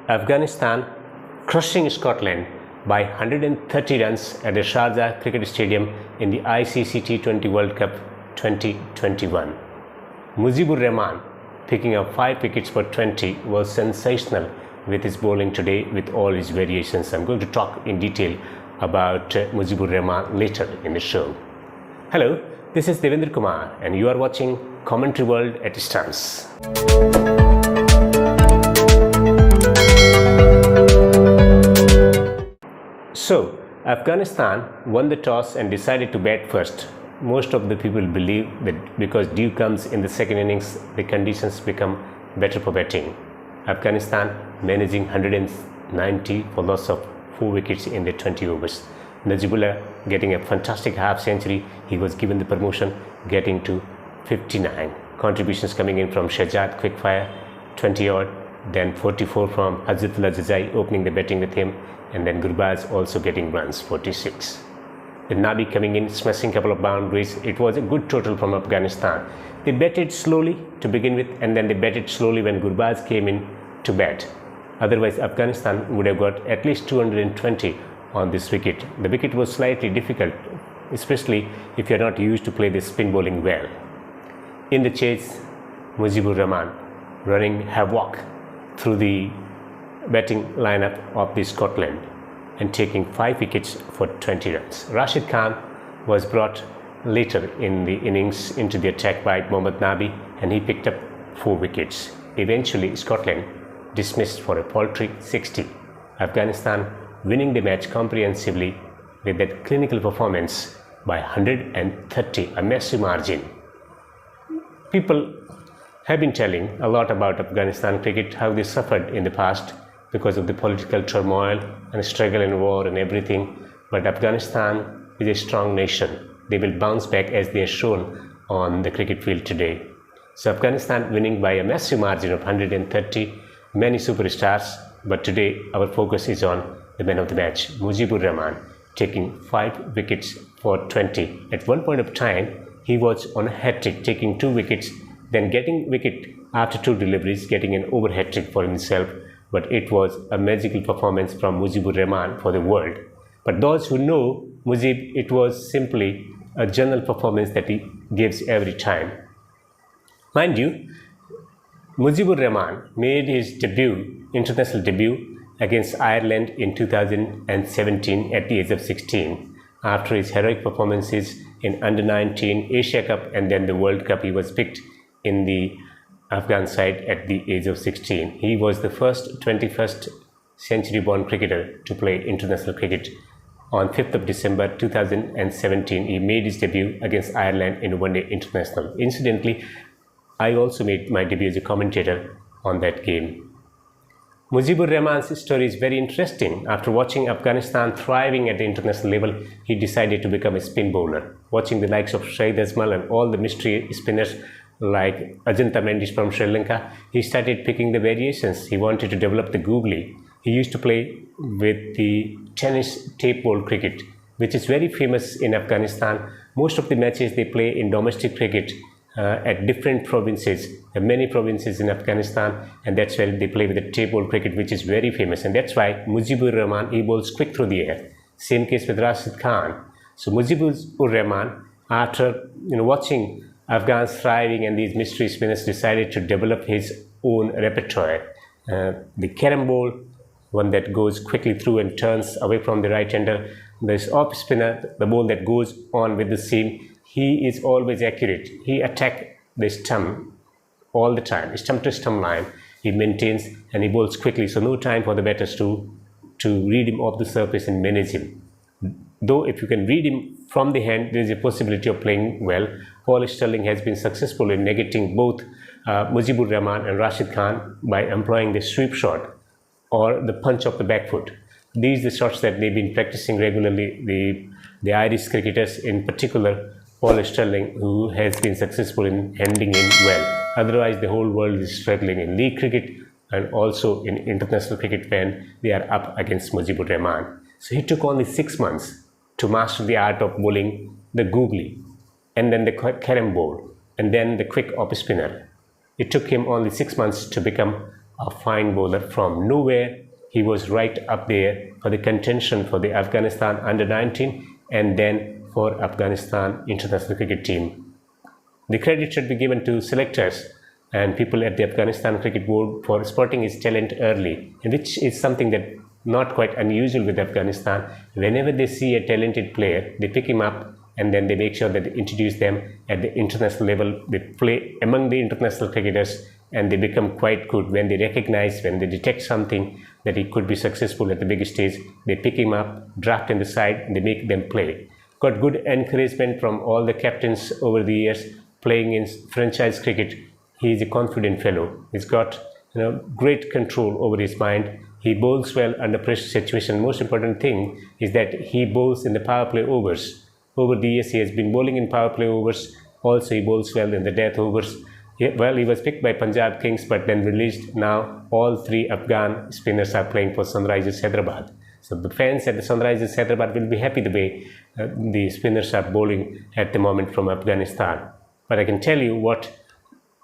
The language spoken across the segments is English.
Afghanistan crushing Scotland by 130 runs at the Sharjah Cricket Stadium in the ICC T20 World Cup 2021. Mujeeb-Ur-Rahman picking up 5 wickets for 20 was sensational with his bowling today with all his variations. I'm going to talk in detail about Mujeeb-Ur-Rahman later in the show. Hello, this is Devender Kumar and you are watching Commentary World at Stumps. So, Afghanistan won the toss and decided to bat first. Most of the people believe that because dew comes in the second innings, the conditions become better for batting. Afghanistan managing 190 for loss of 4 wickets in the 20 overs. Najibullah getting a fantastic half century. He was given the promotion, getting to 59. Contributions coming in from Sharjah quickfire 20 odd, then 44 from Hazratullah Jazai opening the batting with him, and then Gurbaz also getting runs 46. The Nabi coming in, smashing a couple of boundaries. It was a good total from Afghanistan. They batted slowly to begin with, and then they batted slowly when Gurbaz came in to bat. Otherwise, Afghanistan would have got at least 220 on this wicket. The wicket was slightly difficult, especially if you are not used to play the spin bowling well. In the chase, Mujeeb-Ur-Rahman running havoc through the batting lineup of the Scotland and taking 5 wickets for 20 runs. Rashid Khan was brought later in the innings into the attack by Mohammad Nabi and he picked up 4 wickets. Eventually, Scotland dismissed for a paltry 60. Afghanistan winning the match comprehensively with that clinical performance by 130, a massive margin. People have been telling a lot about Afghanistan cricket, how they suffered in the past because of the political turmoil and struggle and war and everything. But Afghanistan is a strong nation. They will bounce back as they are shown on the cricket field today. So Afghanistan winning by a massive margin of 130, many superstars. But today our focus is on the man of the match, Mujeeb-Ur-Rahman, taking 5 wickets for 20. At one point of time, he was on a hat-trick, taking 2 wickets, then getting wicket after 2 deliveries, getting an over hat-trick for himself. But it was a magical performance from Mujeeb-Ur-Rahman for the world. But those who know Mujeeb, it was simply a general performance that he gives every time. Mind you, Mujeeb-Ur-Rahman made his debut, international debut, against Ireland in 2017 at the age of 16. After his heroic performances in Under-19, Asia Cup and then the World Cup, he was picked in the Afghan side at the age of 16. He was the first 21st century born cricketer to play international cricket. On 5th of December 2017, he made his debut against Ireland in one day international. Incidentally, I also made my debut as a commentator on that game. Mujeeb-Ur-Rahman's story is very interesting. After watching Afghanistan thriving at the international level, he decided to become a spin bowler. Watching the likes of Shahid Azmal and all the mystery spinners like Ajanta Mendes from Sri Lanka, he started picking the variations. He wanted to develop the googly. He used to play with the tennis tape ball cricket, which is very famous in Afghanistan. Most of the matches they play in domestic cricket at different provinces. There are many provinces in Afghanistan, and that's where they play with the tape ball cricket, which is very famous. And that's why Mujeeb-Ur-Rahman, he bowls quick through the air. Same case with Rashid Khan. So Mujeeb-Ur-Rahman, after watching Afghans thriving and these mystery spinners, decided to develop his own repertoire. The carom ball, one that goes quickly through and turns away from the right-hander. There's off spinner, the ball that goes on with the seam. He is always accurate. He attacks the stump all the time, stump to stump line. He maintains and he bowls quickly, so no time for the batters to read him off the surface and manage him. Though if you can read him from the hand, there is a possibility of playing well. Paul Stirling has been successful in negating both Mujeeb-Ur-Rahman and Rashid Khan by employing the sweep shot or the punch of the back foot. These are the shots that they've been practicing regularly, the Irish cricketers, in particular Paul Stirling, who has been successful in handing in well. Otherwise, the whole world is struggling in league cricket and also in international cricket when they are up against Mujeeb-Ur-Rahman. So he took only 6 months to master the art of bowling the googly, and then the carom bowl, and then the quick off spinner. It took him only 6 months to become a fine bowler from nowhere. He was right up there for the contention for the Afghanistan under-19 and then for Afghanistan international cricket team. The credit should be given to selectors and people at the Afghanistan Cricket Board for spotting his talent early, and which is something that not quite unusual with Afghanistan. Whenever they see a talented player, they pick him up and then they make sure that they introduce them at the international level. They play among the international cricketers and they become quite good. When they recognize, when they detect something that he could be successful at the big stage, they pick him up, draft in the side, and they make them play. Got good encouragement from all the captains over the years playing in franchise cricket. He is a confident fellow. He's got great control over his mind. He bowls well under pressure situation. Most important thing is that he bowls in the power play overs. Over the years, he has been bowling in power play overs. Also, he bowls well in the death overs. He was picked by Punjab Kings, but then released. Now, all three Afghan spinners are playing for Sunrisers Hyderabad. So the fans at the Sunrisers Hyderabad will be happy the way the spinners are bowling at the moment from Afghanistan. But I can tell you what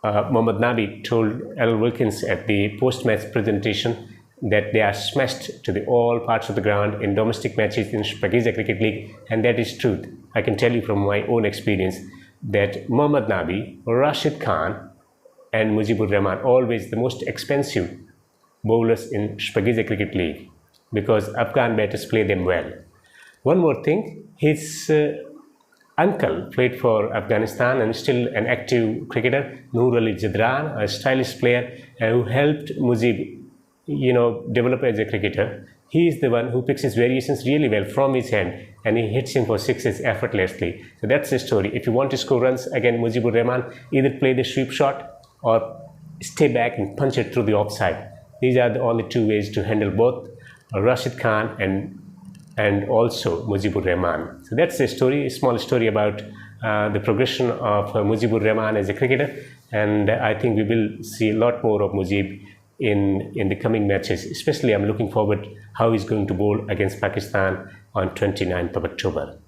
Mohammad Nabi told Al Wilkins at the post-match presentation, that they are smashed to the all parts of the ground in domestic matches in Sharjah Cricket League, and that is truth. I can tell you from my own experience that Mohammad Nabi, Rashid Khan and Mujeeb-Ur-Rahman always the most expensive bowlers in Sharjah Cricket League because Afghan batters play them well. One more thing, his uncle played for Afghanistan and still an active cricketer, Noor Ali Jadran, a stylish player who helped Mujeeb develop as a cricketer. He is the one who picks his variations really well from his hand and he hits him for sixes effortlessly. So that's the story. If you want to score runs against Mujeeb-Ur-Rahman, either play the sweep shot or stay back and punch it through the offside. These are the only two ways to handle both Rashid Khan and also Mujeeb-Ur-Rahman. So that's the story, a small story about the progression of Mujeeb-Ur-Rahman as a cricketer, and I think we will see a lot more of Mujeeb in the coming matches. Especially I'm looking forward how he's going to bowl against Pakistan on 29th of October.